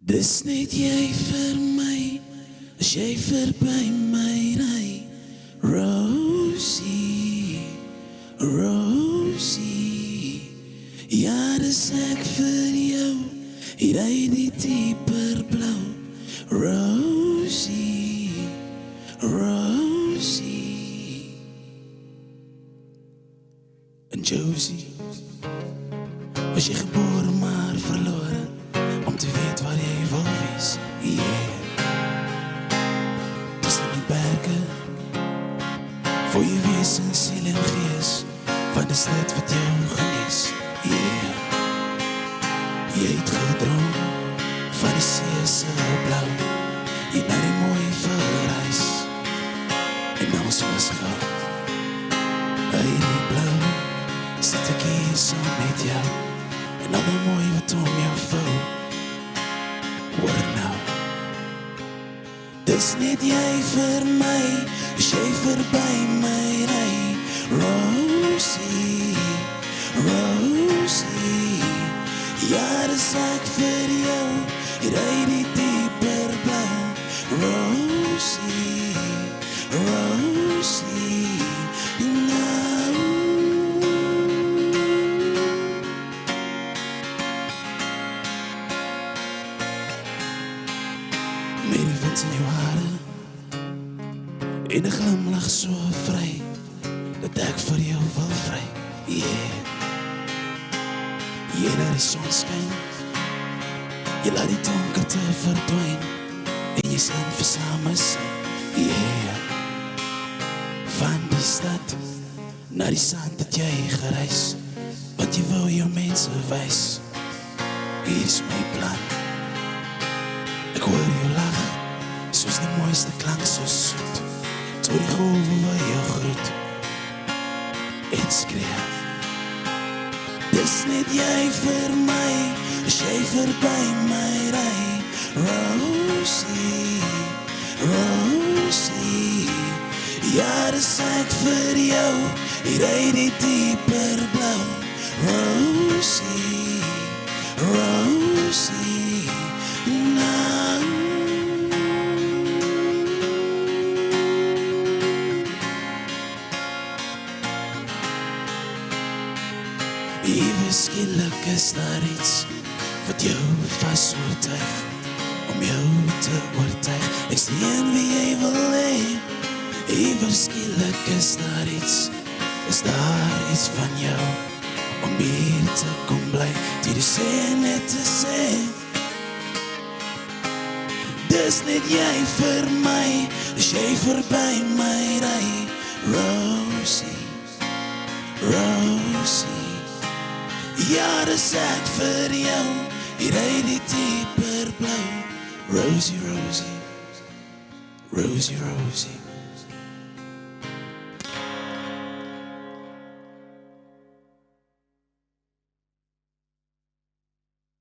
Dis net jy vir my, as jy verby my ry. Rosie, Rosie, ja dis ek vir jou, hier ry die dieper blauw. Rosie, Rosie. En Josie, was jy gebore maar verlore, om te weet waar jy wil wees, yeah. Tussen die berge, voor jy wees in siel en gees, wat is dit wat jou genees, yeah. Jy het gedroom, van die see se blauw, jy na die mooi verreis, en alles was gauw. Uit die blauw, sit ek hier saam met jou, en al die mooi wat om jou vou. Hoor het nou, dis net jy vir my, as jy verby my ry. Rosie, Rosie, ja dis ek vir jou, hier ry die dieper blauw. Rosie, Rosie, nou. Met die wind in jou hare, en 'n glimlach so vry, dat ek vir jou wil vry, yeah. Jy laat die son skyn, jy laat die donkerte verdwyn, en jy sien vir samen zijn, yeah. Van die stad, na die sand het jy gereis, want jy wil jou mense wys. Hier is my plan, ek hoor jou lach, soos die mooiste klank so soet, toe die golwe wil jou groet, en skree. Dis net jy vir my, as jy verby my ry. Rosie, Rosie, ja dis ek vir jou, hier ry die dieper blauw. Rosie, Rosie, nou. Ewe skielik is daar iets, wat jou vast oortuig, om jou te oortuig, ek sien wie jy wil hee. Ewe skielik is daar iets van jou, om hier te kom bly, die sê net te sê. Dis net jy vir my, as jy verby my ry. Rosie, Rosie, ja dis ek vir jou, hier ry die dieper blauw. Rosie, Rosie, Rosie, Rosie.